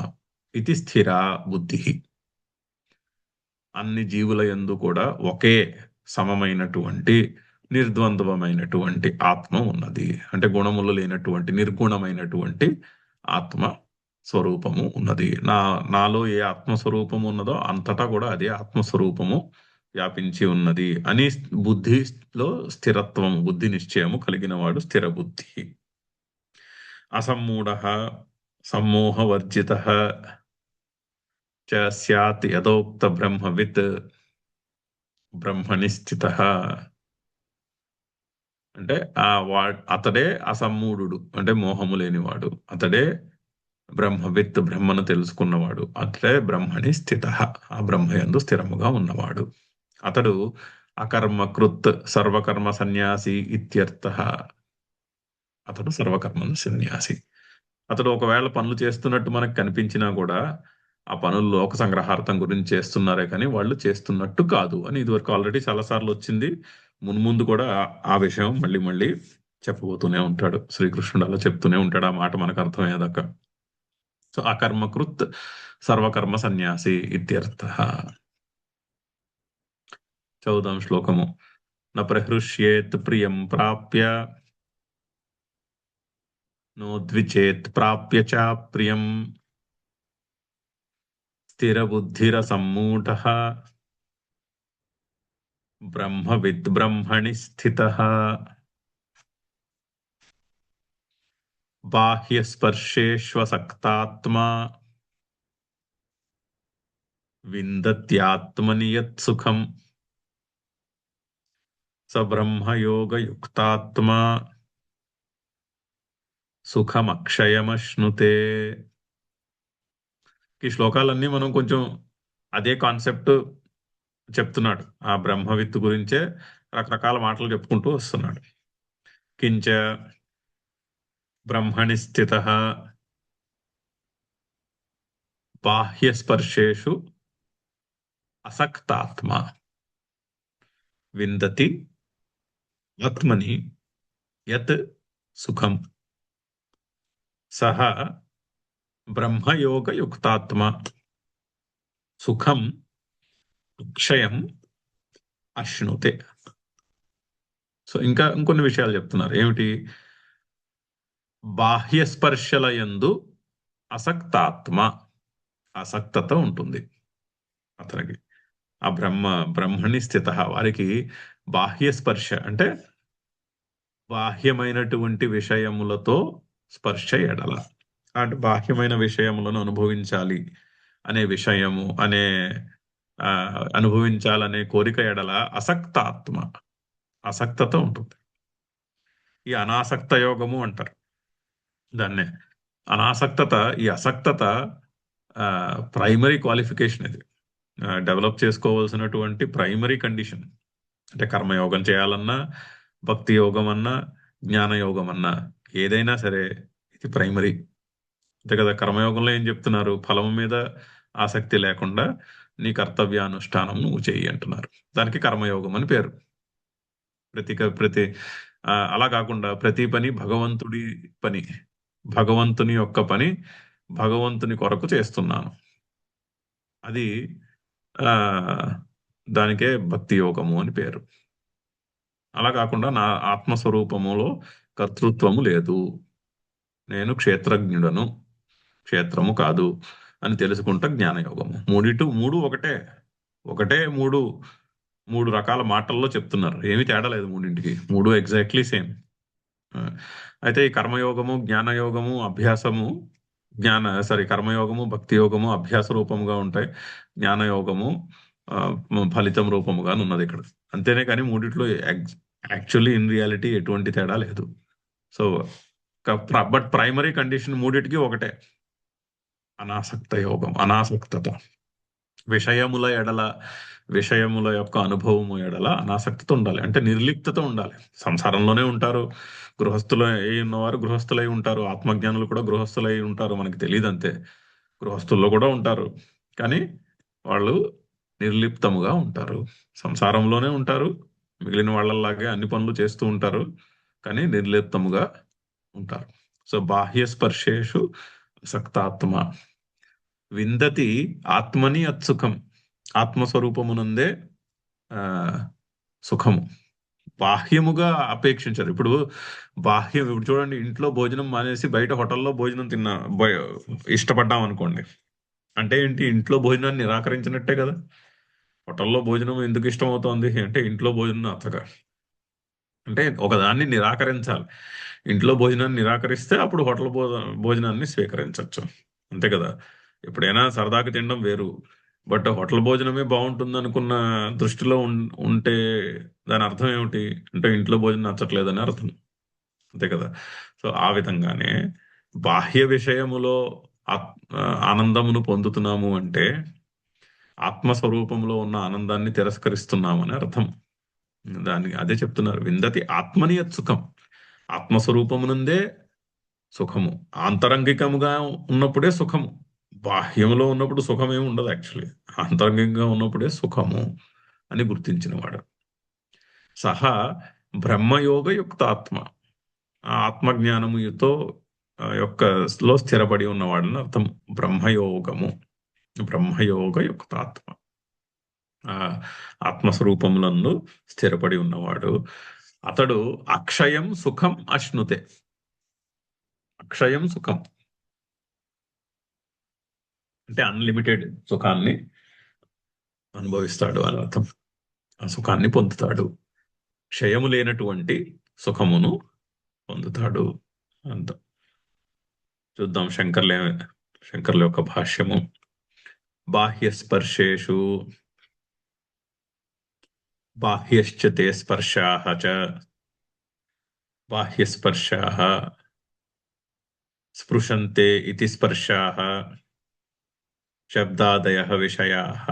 ఇది స్థిరా బుద్ధి. అన్ని జీవుల యందు కూడా ఒకే సమమైనటువంటి నిర్ద్వంద్వమైనటువంటి ఆత్మ ఉన్నది. అంటే గుణములు లేనటువంటి నిర్గుణమైనటువంటి ఆత్మ స్వరూపము ఉన్నది. నాలో ఏ ఆత్మస్వరూపము ఉన్నదో అంతటా కూడా అదే ఆత్మస్వరూపము వ్యాపించి ఉన్నది అని బుద్ధిలో స్థిరత్వము, బుద్ధి నిశ్చయము కలిగిన వాడు స్థిర బుద్ధి. అసమ్మూఢః సమ్మోహవర్జితః చ స్యాత్ యథోక్త బ్రహ్మవిత్ బ్రహ్మణి స్థితః. అంటే అతడే అసమ్మూఢుడు అంటే మోహము లేనివాడు, అతడే బ్రహ్మవిత్ బ్రహ్మను తెలుసుకున్నవాడు, అతడే బ్రహ్మణి స్థితః ఆ బ్రహ్మయందు స్థిరముగా ఉన్నవాడు. అతడు అకర్మకృత్ సర్వకర్మ సన్యాసి ఇత్యర్థః. అతడు సర్వకర్మ సన్యాసి. అతడు ఒకవేళ పనులు చేస్తున్నట్టు మనకు కనిపించినా కూడా ఆ పనులు లోక సంగ్రహార్థం గురించి చేస్తున్నారే కానీ వాళ్ళు చేస్తున్నట్టు కాదు అని ఇదివరకు ఆల్రెడీ చాలాసార్లు వచ్చింది. మున్ముందు కూడా ఆ విషయం మళ్ళీ మళ్ళీ చెప్పబోతూనే ఉంటాడు. శ్రీకృష్ణుడు అలా చెప్తూనే ఉంటాడు ఆ మాట మనకు అర్థమయ్యేదాకా. సో అకర్మకృత్ సర్వకర్మ సన్యాసి ఇత్యర్థః. చదువుదాం శ్లోకము. న ప్రహృష్యేత్ ప్రియం ప్రాప్య నోద్విచేత్ ప్రాప్య చ ప్రియం స్థిరబుద్ధిరసమ్మూఢః బ్రహ్మవిద్ బ్రహ్మణి స్థితః. బాహ్యస్పర్శేష్వసక్తాత్మా విందత్యాత్మని యత్ సుఖం స బ్రహ్మయోగయుక్తాత్మా సుఖమక్షయమశ్నుతే. ఈ శ్లోకాలన్నీ మనం కొంచెం అదే కాన్సెప్ట్ చెప్తున్నాడు. ఆ బ్రహ్మవిత్తు గురించే రకరకాల మాటలు చెప్పుకుంటూ వస్తున్నాడు. కించ బ్రహ్మణి స్థితః బాహ్యస్పర్శేషు అసక్తాత్మ విందతి ఆత్మని యత్ సుఖం సహ బ్రహ్మయోగయుక్తాత్మ సుఖం అక్షయం అశ్నుతే. సో ఇంకా ఇంకొన్ని విషయాలు చెప్తున్నారు. ఏమిటి? బాహ్య స్పర్శల యందు అసక్తాత్మ, ఆసక్తత ఉంటుంది అతనికి. ఆ బ్రహ్మణి స్థిత, వారికి బాహ్య స్పర్శ అంటే బాహ్యమైనటువంటి విషయములతో స్పర్శ ఎడల, అంటే బాహ్యమైన విషయములను అనుభవించాలి అనే విషయము అనే అనుభవించాలనే కోరిక ఎడల అసక్తాత్మ, ఆసక్తత ఉంటుంది. ఈ అనాసక్త యోగము అంటారు దాన్నే. అనాసక్తత, ఈ అసక్తత ప్రైమరీ క్వాలిఫికేషన్ ఇది. డెవలప్ చేసుకోవాల్సినటువంటి ప్రైమరీ కండిషన్. అంటే కర్మయోగం చేయాలన్నా, భక్తి యోగం అన్నా, జ్ఞాన యోగం అన్నా, ఏదైనా సరే ఇది ప్రైమరీ. అంతే కదా. కర్మయోగంలో ఏం చెప్తున్నారు? ఫలం మీద ఆసక్తి లేకుండా నీ కర్తవ్యానుష్ఠానం నువ్వు చెయ్యి అంటున్నారు. దానికి కర్మయోగం అని పేరు. ప్రతి అలా కాకుండా ప్రతి పని భగవంతుడి పని, భగవంతుని యొక్క పని, భగవంతుని కొరకు చేస్తున్నాను, అది దానికే భక్తి యోగము అని పేరు. అలా కాకుండా నా ఆత్మస్వరూపములో కర్తృత్వము లేదు, నేను క్షేత్రజ్ఞుడను, క్షేత్రము కాదు అని తెలుసుకుంటా జ్ఞానయోగము. మూడు ఒకటే, మూడు రకాల మాటల్లో చెప్తున్నారు. ఏమి తేడా లేదు మూడింటికి, మూడు ఎగ్జాక్ట్లీ సేమ్. అయితే ఈ కర్మయోగము, జ్ఞానయోగము, అభ్యాసము, కర్మయోగము, భక్తి యోగము అభ్యాస రూపముగా ఉంటాయి. జ్ఞానయోగము ఫలితం రూపముగా ఉన్నది ఇక్కడ. అంతేనే కానీ మూడిట్లో యాక్చువల్లీ ఇన్ రియాలిటీ ఎటువంటి తేడా లేదు. సో బట్ ప్రైమరీ కండిషన్ మూడిటికి ఒకటే, అనాసక్త యోగం, అనాసక్తత. విషయముల ఎడల, విషయముల యొక్క అనుభవము ఎడల అనాసక్తత ఉండాలి, అంటే నిర్లిప్తత ఉండాలి. సంసారంలోనే ఉంటారు, గృహస్థులై ఉన్నవారు గృహస్థులై ఉంటారు, ఆత్మజ్ఞానులు కూడా గృహస్థులై ఉంటారు, మనకి తెలియదు అంతే. గృహస్థుల్లో కూడా ఉంటారు, కానీ వాళ్ళు నిర్లిప్తముగా ఉంటారు. సంసారంలోనే ఉంటారు, మిగిలిన వాళ్ళలాగే అన్ని పనులు చేస్తూ ఉంటారు, కానీ నిర్లిప్తముగా ఉంటారు. సో బాహ్య స్పర్శేషు సక్తాత్మ విందతి ఆత్మని అత్సుఖం, ఆత్మస్వరూపమునందే సుఖము. బాహ్యముగా అపేక్షించారు. ఇప్పుడు చూడండి, ఇంట్లో భోజనం మానేసి బయట హోటల్లో భోజనం ఇష్టపడ్డాం అనుకోండి, అంటే ఏంటి? ఇంట్లో భోజనాన్ని నిరాకరించినట్టే కదా. హోటల్లో భోజనం ఎందుకు ఇష్టం అవుతోంది అంటే ఇంట్లో భోజనం నచ్చగా, అంటే ఒకదాన్ని నిరాకరించాలి. ఇంట్లో భోజనాన్ని నిరాకరిస్తే అప్పుడు హోటల్ భోజనాన్ని స్వీకరించవచ్చు, అంతే కదా. ఎప్పుడైనా సరదాకి తినడం వేరు, బట్ హోటల్ భోజనమే బాగుంటుంది అనుకున్న దృష్టిలో ఉంటే దాని అర్థం ఏమిటి? అంటే ఇంట్లో భోజనం నచ్చట్లేదని అర్థం, అంతే కదా. సో ఆ విధంగానే బాహ్య విషయములో ఆనందమును పొందుతున్నాము అంటే ఆత్మస్వరూపంలో ఉన్న ఆనందాన్ని తిరస్కరిస్తున్నామని అర్థం. దానికి అదే చెప్తున్నారు, విందతి ఆత్మని సుఖం, ఆత్మస్వరూపమునందే సుఖము. ఆంతరంగికముగా ఉన్నప్పుడే సుఖము, బాహ్యంలో ఉన్నప్పుడు సుఖమేమి ఉండదు. యాక్చువల్లీ ఆంతరంగికంగా ఉన్నప్పుడే సుఖము అని గుర్తించినవాడు. సహా బ్రహ్మయోగయుక్తాత్మ, ఆ ఆత్మజ్ఞానముతో లో స్థిరపడి ఉన్నవాడని అర్థం. బ్రహ్మయోగయుక్తాత్మ, ఆ ఆత్మస్వరూపములందు స్థిరపడి ఉన్నవాడు అతడు అక్షయం సుఖం అశ్నుతే. అక్షయం సుఖం అంటే అన్లిమిటెడ్ సుఖాన్ని అనుభవిస్తాడు అని అర్థం. ఆ సుఖాన్ని పొందుతాడు, క్షయము లేనటువంటి సుఖమును పొందుతాడు అంత. చూద్దాం శంకర్ల యొక్క భాష్యము. బాహ్యస్పర్శేషు బాహ్యశ్చ తే స్పర్శాః చ, బాహ్యస్పర్శాః స్పృశంతే ఇతి స్పర్శాః శబ్దాదయః విషయాః.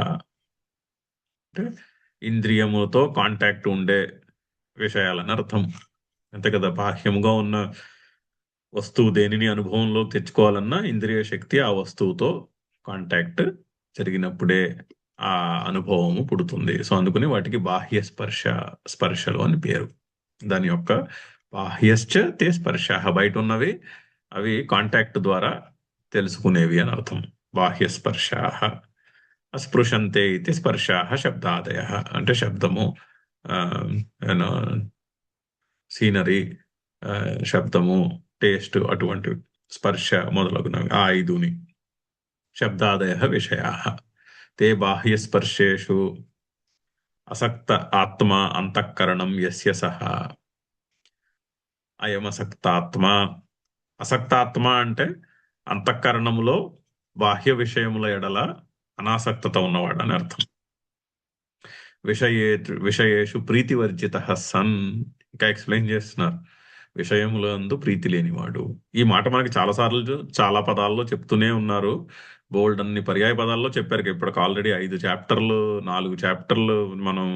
అంటే ఇంద్రియములతో కాంటాక్ట్ ఉండే విషయాలని అర్థం, అంతే కదా. బాహ్యముగా ఉన్న వస్తువు దేనిని అనుభవంలో తెచ్చుకోవాలన్నా ఇంద్రియ శక్తి ఆ వస్తువుతో కాంటాక్ట్ జరిగినప్పుడే ఆ అనుభవము పుడుతుంది. సో అందుకని వాటికి బాహ్య స్పర్శలు అని పేరు. దాని యొక్క బాహ్యశ్చ తే స్పర్శ, బయట ఉన్నవి అవి కాంటాక్ట్ ద్వారా తెలుసుకునేవి అని అర్థం. బాహ్య స్పర్శ. అస్పృశంతే ఇది స్పర్శ శబ్దాదయ, అంటే శబ్దము, సీనరీ, శబ్దము, టేస్ట్, అటువంటి స్పర్శ మొదలగునవి ఆ ఐదుని. శబ్దాదయ విషయా తే బాహ్యస్పర్శేషు అసక్త ఆత్మ అంతఃకరణం యస్య సహ. అయమసక్తాత్మ. అసక్తాత్మ అంటే అంతఃకరణములో బాహ్య విషయముల ఎడల అనాసక్తత ఉన్నవాడు అని అర్థం. విషయేషు ప్రీతివర్జిత సన్. ఇంకా ఎక్స్ప్లెయిన్ చేస్తున్నారు, విషయములందు ప్రీతి లేనివాడు. ఈ మాట మనకి చాలా సార్లు చాలా పదాల్లో చెప్తూనే ఉన్నారు. బోల్డ్ అన్ని పర్యాయ పదాల్లో చెప్పారు. ఇప్పటికి ఆల్రెడీ 5 చాప్టర్లు 4 చాప్టర్లు మనం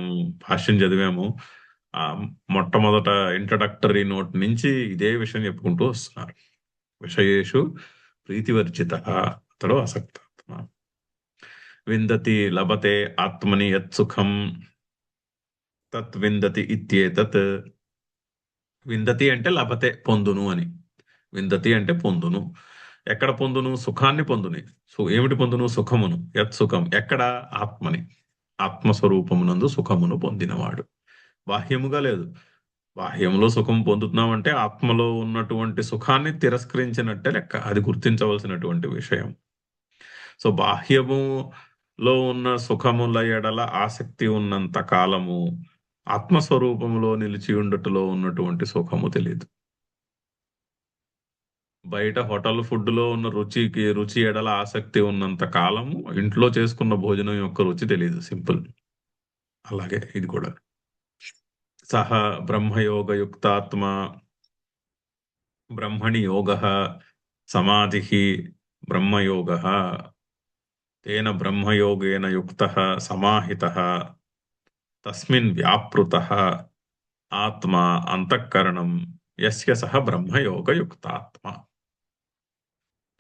భాష్యం చదివాము. ఆ మొట్టమొదట ఇంట్రడక్టరీ నోట్ నుంచి ఇదే విషయం చెప్పుకుంటూ వస్తున్నారు. విషయేషు ప్రీతివర్జిత, అతడు అసక్తాత్మ. విందతి లభతే ఆత్మని యత్ సుఖం తత్ విందతి ఇత్యేతత్. విందతి అంటే లభతే, పొందును అని. విందతి అంటే పొందును. ఎక్కడ పొందును? సుఖాన్ని పొందుని. సో ఏమిటి పొందును? సుఖమును. యత్ సుఖం, ఎక్కడ? ఆత్మని. ఆత్మస్వరూపమునందు సుఖమును పొందినవాడు. బాహ్యముగా లేదు. బాహ్యంలో సుఖం పొందుతున్నామంటే ఆత్మలో ఉన్నటువంటి సుఖాన్ని తిరస్కరించినట్టే లెక్క. అది గుర్తించవలసినటువంటి విషయం. సో బాహ్యములో ఉన్న సుఖముల ఎడల ఆసక్తి ఉన్నంత కాలము ఆత్మస్వరూపములో నిలిచి ఉండుటలో ఉన్నటువంటి సుఖము తెలియదు. బయట హోటల్ ఫుడ్ లో ఉన్న రుచి ఎడల ఆసక్తి ఉన్నంత కాలము ఇంట్లో చేసుకున్న భోజనం యొక్క రుచి తెలియదు. సింపుల్. అలాగే ఇది కూడా. సహ బ్రహ్మయోగయుక్తాత్మ బ్రహ్మణి యోగ సమాధి బ్రహ్మయోగ తేన బ్రహ్మయోగేన యుక్తః సమాహితః తస్మిన్ వ్యాపృతః ఆత్మ అంతఃకరణం యస్య సహ బ్రహ్మయోగయుక్తాత్మ.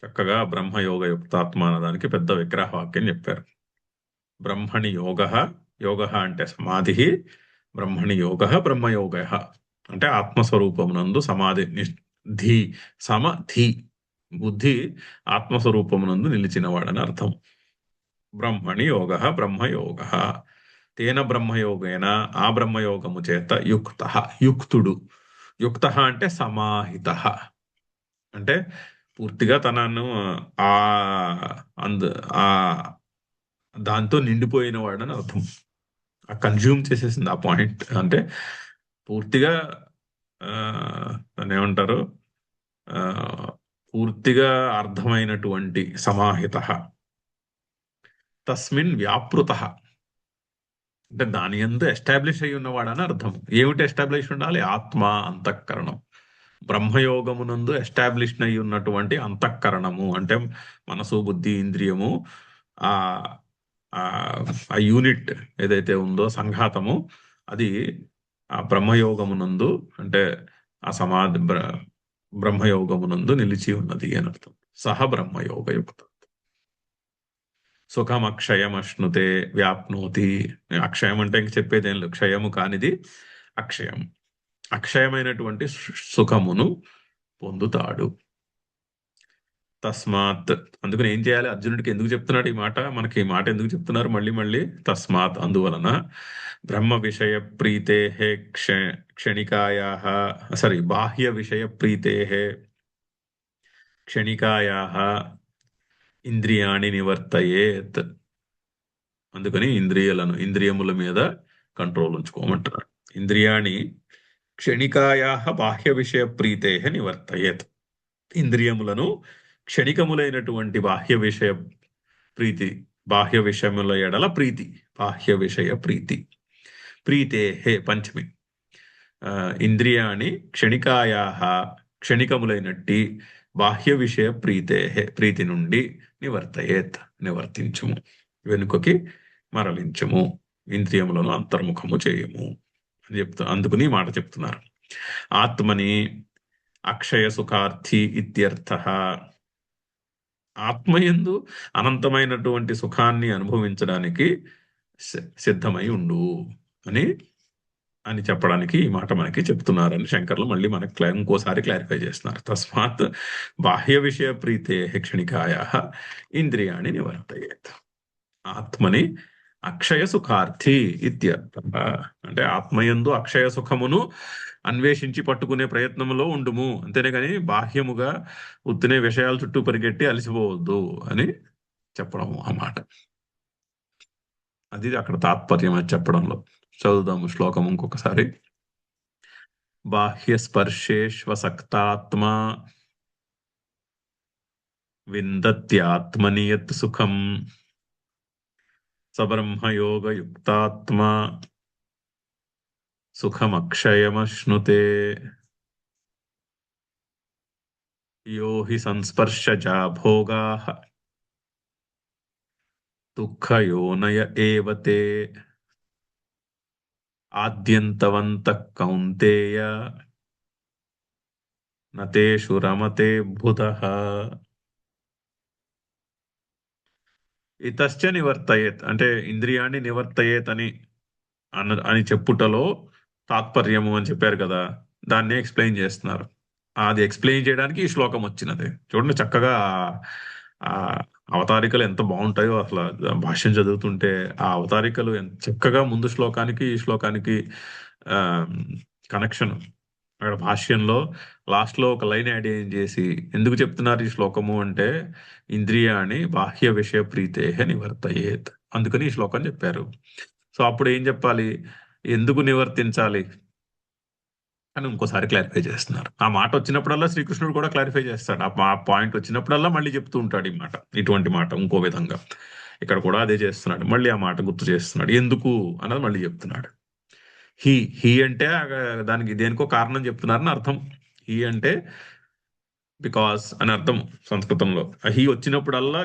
చక్కగా బ్రహ్మయోగయుక్తాత్మ అన్నదానికి పెద్ద విగ్రహవాక్యం చెప్పారు. బ్రహ్మణి యోగ, యోగ అంటే సమాధి, బ్రహ్మణి యోగ బ్రహ్మయోగ అంటే ఆత్మస్వరూపమునందు సమాధి, ధీ సమధి, బుద్ధి ఆత్మస్వరూపమునందు నిలిచినవాడని అర్థం. బ్రహ్మణి యోగ బ్రహ్మయోగ తేన బ్రహ్మయోగేన, ఆ బ్రహ్మయోగము చేత యుక్త, యుక్తుడు. యుక్త అంటే సమాహిత, అంటే పూర్తిగా తనను ఆ ఆ దాంతో నిండిపోయిన వాడని అర్థం. ఆ కన్జ్యూమ్ చేసేసింది ఆ పాయింట్. అంటే పూర్తిగా దాన్ని ఏమంటారు, ఆ, పూర్తిగా అర్థమైనటువంటి సమాహిత. తస్మిన్ వ్యాపృత అంటే దాని యందు ఎస్టాబ్లిష్ అయి ఉన్నవాడని అర్థం. ఏమిటి ఎస్టాబ్లిష్ ఉండాలి? ఆత్మ అంతఃకరణం. బ్రహ్మయోగమునందు ఎస్టాబ్లిష్ అయి ఉన్నటువంటి అంతఃకరణము అంటే మనసు, బుద్ధి, ఇంద్రియము, ఆ ఆ యూనిట్ ఏదైతే ఉందో సంఘాతము, అది ఆ బ్రహ్మయోగమునందు అంటే ఆ బ్రహ్మయోగమునందు నిలిచి ఉన్నది అని అర్థం. సహ బ్రహ్మయోగయుక్త. సుఖం అక్షయం అశ్నుతే వ్యాప్నోతి. అక్షయం అంటే ఇంక చెప్పేదేం లేదు, క్షయము కానిది అక్షయం. అక్షయమైనటువంటి సుఖమును పొందుతాడు. తస్మాత్, అందుకని ఏం చేయాలి? అర్జునుడికి ఎందుకు చెప్తున్నాడు ఈ మాట? మనకి ఈ మాట ఎందుకు చెప్తున్నారు మళ్ళీ మళ్ళీ? తస్మాత్, అందువలన బ్రహ్మ విషయ ప్రీతే క్షణికాయా, సారీ, బాహ్య విషయ ప్రీతే క్షణికాయా ఇంద్రియాణి నివర్తయేత్. అందుకని ఇంద్రియముల మీద కంట్రోల్ ఉంచుకోమంటున్నాడు. ఇంద్రియాణి క్షణికాయా బాహ్య విషయ ప్రీతే నివర్తయేత్. ఇంద్రియములను క్షణికములైనటువంటి బాహ్య విషయ ప్రీతి, బాహ్య విషయముల ఎడల ప్రీతి, బాహ్య విషయ ప్రీతి. ప్రీతే పంచమి. ఇంద్రియాణి క్షణికాయా, క్షణికములైనట్టి బాహ్య విషయ ప్రీతి నుండి నివర్తయేత్, నివర్తించుము, వెనుకకి మరలించము, ఇంద్రియములను అంతర్ముఖము చేయము అని అందుకుని మాట చెప్తున్నారు. ఆత్మని అక్షయ సుఖార్థి ఇత్యర్థ. ఆత్మయందు అనంతమైనటువంటి సుఖాన్ని అనుభవించడానికి సిద్ధమై ఉండు అని అని చెప్పడానికి ఈ మాట మనకి చెప్తున్నారని శంకర్లు మళ్ళీ మనకి ఇంకోసారి క్లారిఫై చేస్తున్నారు. తస్మాత్ బాహ్య విషయ ప్రీతే క్షణికాయ ఇంద్రియాణి నివర్తయేత్. ఆత్మని అక్షయ సుఖార్థి ఇత్యర్థ. అంటే ఆత్మయందు అక్షయ సుఖమును అన్వేషించి పట్టుకునే ప్రయత్నంలో ఉండుము, అంతేనే కానీ బాహ్యముగా ఉత్తినే విషయాల చుట్టూ పరిగెట్టి అలసిపోవద్దు అని చెప్పడము అన్నమాట. అది అక్కడ తాత్పర్యం అని చెప్పడంలో. చదువుదాము శ్లోకం ఇంకొకసారి. బాహ్య స్పర్శేష్వసక్తాత్మా విందత్యాత్మని యత్ సుఖం సబ్రహ్మయోగయుక్తాత్మా సుఖమక్షయమశ్నుతే. యో హి సంస్పర్శజా భోగాః దుఃఖయోనయ ఏవ తే ఆద్యంతవంతః కౌంతేయ న తేషు రమతే బుధః. ఇతశ్చ నివర్తయేత్ అంటే ఇంద్రియాన్ని నివర్తయేత్ అని చెప్పుటలో తాత్పర్యము అని చెప్పారు కదా, దాన్నే ఎక్స్ప్లెయిన్ చేస్తున్నారు. అది ఎక్స్ప్లెయిన్ చేయడానికి ఈ శ్లోకం వచ్చినది. చూడండి చక్కగా ఆ అవతారికలు ఎంత బాగుంటాయో అసలు. భాష్యం చదువుతుంటే ఆ అవతారికలు ఎంత చక్కగా ముందు శ్లోకానికి ఈ శ్లోకానికి కనెక్షన్. అక్కడ భాష్యంలో లాస్ట్ లో ఒక లైన్ యాడ్ ఏం చేసి ఎందుకు చెప్తున్నారు ఈ శ్లోకము అంటే ఇంద్రియాణి బాహ్య విషయ ప్రీతే నివర్తయేత్, అందుకని ఈ శ్లోకం చెప్పారు. సో అప్పుడు ఏం చెప్పాలి, ఎందుకు నివర్తించాలి అని ఇంకోసారి క్లారిఫై చేస్తున్నారు. ఆ మాట వచ్చినప్పుడల్లా శ్రీకృష్ణుడు కూడా క్లారిఫై చేస్తాడు. ఆ పాయింట్ వచ్చినప్పుడల్లా మళ్ళీ చెప్తూ ఉంటాడు ఈ మాట, ఇటువంటి మాట ఇంకో విధంగా. ఇక్కడ కూడా అదే చేస్తున్నాడు, మళ్ళీ ఆ మాట గుర్తు చేస్తున్నాడు. ఎందుకు అన్నది మళ్ళీ చెప్తున్నాడు. హీ అంటే దానికి దేనికో కారణం చెప్తున్నారని అర్థం. హీ అంటే బికాస్ అని అర్థం సంస్కృతంలో. ఆ హీ వచ్చినప్పుడల్లా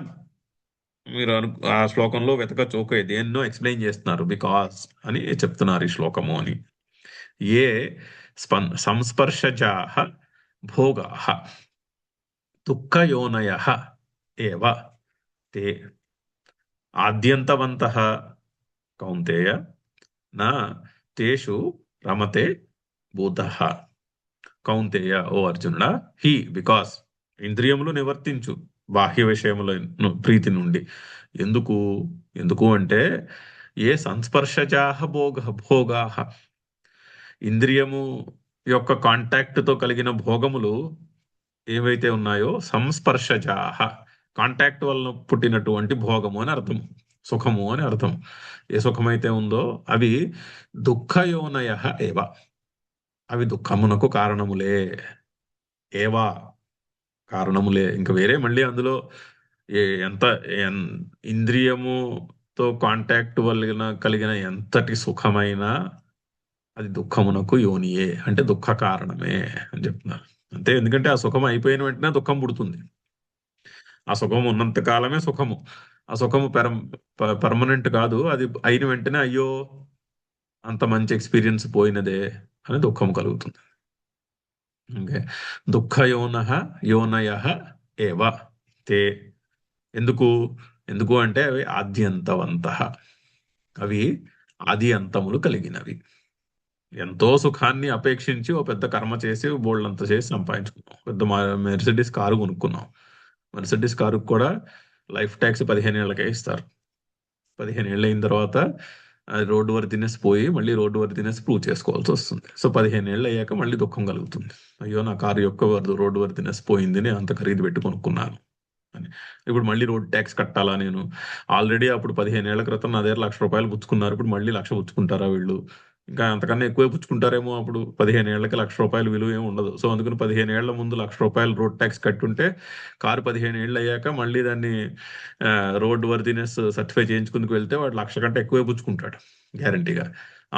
మీరు ఆ శ్లోకంలో వెతకచ్చు, ఓకే దేన్నో ఎక్స్ప్లెయిన్ చేస్తున్నారు, బికాస్ అని చెప్తున్నారు ఈ శ్లోకము అని. ఏ సంస్పర్శజాః భోగాః దుఃఖయోనయః ఏవ తే ఆద్యంతవంతః కౌంతేయ నా తేషు రమతే బుధః. కౌంతేయ ఓ అర్జునుడా, హీ బికాస్ ఇంద్రియములు నివర్తించు బాహ్య విషయముల ప్రీతి నుండి. ఎందుకు ఎందుకు అంటే ఏ సంస్పర్శజాః భోగాః ఇంద్రియము యొక్క కాంటాక్ట్ తో కలిగిన భోగములు ఏవైతే ఉన్నాయో సంస్పర్శజాః కాంటాక్ట్ వలన పుట్టినటువంటి భోగము అని అర్థం, సుఖము అని అర్థం. ఏ సుఖమైతే ఉందో అవి దుఃఖయోనయ ఏవ, అవి దుఃఖమునకు కారణములే. ఏవా కారణములే, ఇంకా వేరే మళ్ళీ అందులో ఎంత ఇంద్రియముతో కాంటాక్ట్ వలన కలిగిన ఎంతటి సుఖమైనా అది దుఃఖమునకు యోనియే, అంటే దుఃఖ కారణమే అని చెప్తున్నారు. అంతే, ఎందుకంటే ఆ సుఖం అయిపోయిన వెంటనే దుఃఖం పుడుతుంది. ఆ సుఖం ఉన్నంత కాలమే సుఖము. ఆ సుఖము పర్మనెంట్ కాదు. అది అయిన వెంటనే అయ్యో అంత మంచి ఎక్స్పీరియన్స్ పోయినదే అని దుఃఖం కలుగుతుంది. ఓకే, యోనయ ఏవ తే. ఎందుకు ఎందుకు అంటే అవి ఆద్యంతవంత, అవి ఆది అంతములు కలిగినవి. ఎంతో సుఖాన్ని అపేక్షించి ఓ పెద్ద కర్మ చేసి బోల్డంత చేసి సంపాదించుకున్నాం, పెద్ద మెర్సిడీస్ కారు కొనుక్కున్నాం. మెర్సిడీస్ కారుకు కూడా లైఫ్ ట్యాక్స్ 15 ఏళ్ళకే ఇస్తారు. 15 ఏళ్ళు అయిన తర్వాత అది రోడ్డు వర్దినెస్ పోయి మళ్ళీ రోడ్డు వర్దినెస్ ప్రూవ్ చేసుకోవాల్సి వస్తుంది. సో 15 ఏళ్ళు అయ్యాక మళ్ళీ దుఃఖం కలుగుతుంది, అయ్యో నా కారు యొక్క రోడ్డు వర్దినెస్ పోయింది, నేను అంత ఖరీదు పెట్టి కొనుక్కున్నాను అని. ఇప్పుడు మళ్ళీ రోడ్ ట్యాక్స్ కట్టాలా నేను? ఆల్రెడీ అప్పుడు 15 ఏళ్ల క్రితం నా దగ్గర ₹1,00,000 పుచ్చుకున్నారు, ఇప్పుడు మళ్ళీ 1,00,000 పుచ్చుకుంటారా వీళ్ళు? ఇంకా అంతకన్నా ఎక్కువే పుచ్చుకుంటారేమో. అప్పుడు 15 ఏళ్లకి ₹1,00,000 విలువ ఏమి ఉండదు. సో అందుకని 15 ఏళ్ల ముందు ₹1,00,000 రోడ్ ట్యాక్స్ కట్టుంటే కారు 15 ఏళ్ళు అయ్యాక మళ్ళీ దాన్ని రోడ్ వర్దినెస్ సర్టిఫై చేయించుకుందుకు వెళ్తే వాడు 1,00,000 కంటే ఎక్కువే పుచ్చుకుంటాడు గ్యారంటీగా.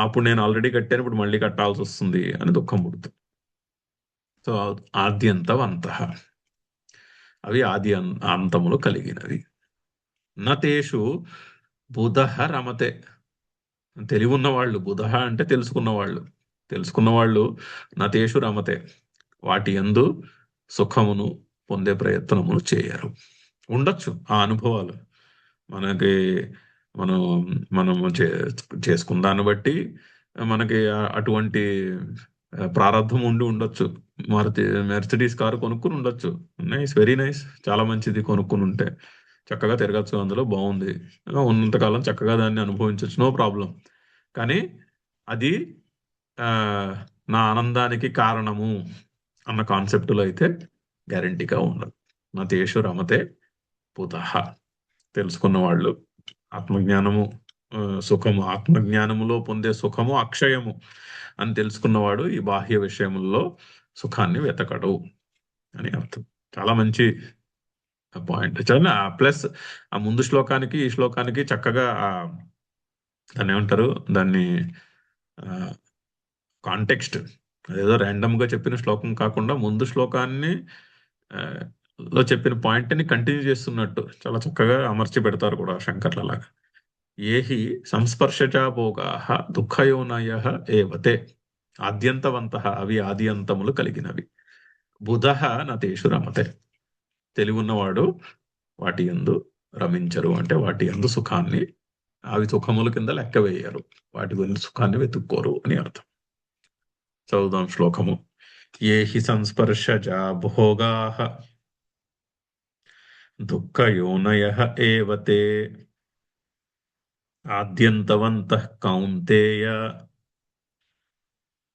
అప్పుడు నేను ఆల్రెడీ కట్టాను, ఇప్పుడు మళ్ళీ కట్టాల్సి వస్తుంది అని దుఃఖం పుడుతుంది. సో ఆద్యంతవంత, అవి ఆది అంతములు కలిగినవి. నతేషు బుధః రమతే. తెలివి ఉన్నవాళ్ళు, బుధః అంటే తెలుసుకున్నవాళ్ళు నతేషు రమతే, వాటి యందు సుఖమును పొందే ప్రయత్నమును చేయరు. ఉండొచ్చు ఆ అనుభవాలు. మనకి మనం మనము చేసుకున్న దాన్ని బట్టి మనకి అటువంటి ప్రారంధం ఉండి ఉండొచ్చు. మారుతి మెర్సిడీస్ కారు కొనుక్కొని ఉండొచ్చు. Nice, very nice. చాలా మంచిది కొనుక్కొని ఉంటే. చక్కగా తిరగచ్చు అందులో, బావుంది. ఉన్నంత కాలం చక్కగా దాన్ని అనుభవించొచ్చు. No problem. కానీ అది ఆహ్, నా ఆనందానికి కారణము అన్న కాన్సెప్ట్‌లో అయితే గ్యారంటీగా ఉండదు. మతేషు రమతే కుతః. తెలుసుకున్న వాళ్ళు ఆత్మజ్ఞానము, సుఖము, ఆత్మజ్ఞానములో పొందే సుఖము అక్షయము అని తెలుసుకున్నవాడు ఈ బాహ్య విషయముల్లో సుఖాన్ని వెతకడు అని అర్థం. చాలా మంచి పాయింట్. చాలా ప్లస్ ఆ ముందు శ్లోకానికి, ఈ శ్లోకానికి చక్కగా దాన్నేమంటారు? దాన్ని ఆహ్, కాంటెక్స్ట్ అదేదో ర్యాండమ్‌గా చెప్పిన శ్లోకం కాకుండా ముందు శ్లోకాన్ని ఆహ్, లో చెప్పిన పాయింట్‌ని కంటిన్యూ చేస్తున్నట్టు చాలా చక్కగా అమర్చి పెడతారు కూడా శంకర్లలాగా. ఏహి సంస్పర్శచా భోగాః దుఃఖయోనయః ఏవతే. ఆద్యంతవంతః అవి ఆది అంతములు కలిగినవి. బుధః నతేషు రమతే. తెలివున్నవాడు వాటి యందు రమించరు. అంటే వాటి యందు సుఖాన్ని, అవి సుఖముల కింద లెక్క వేయరు. వాటి గురించి సుఖాన్ని వెతుక్కోరు అని అర్థం. చదువుదాం శ్లోకము. ఏహి సంస్పర్శజా భోగాః దుఃఖయోనయః ఏవతే. ఆద్యంతవంతః కౌంతేయ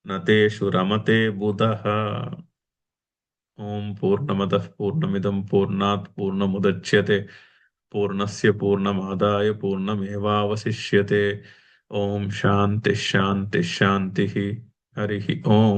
నతేషు రమతే బుధః. ఓం పూర్ణమదః పూర్ణమిదం పూర్ణాత్ పూర్ణముదచ్యతే పూర్ణస్య పూర్ణమాదాయ పూర్ణమేవావశిష్యతే. ఓం శాంతి శాంతి శాంతి. హరి ఓం.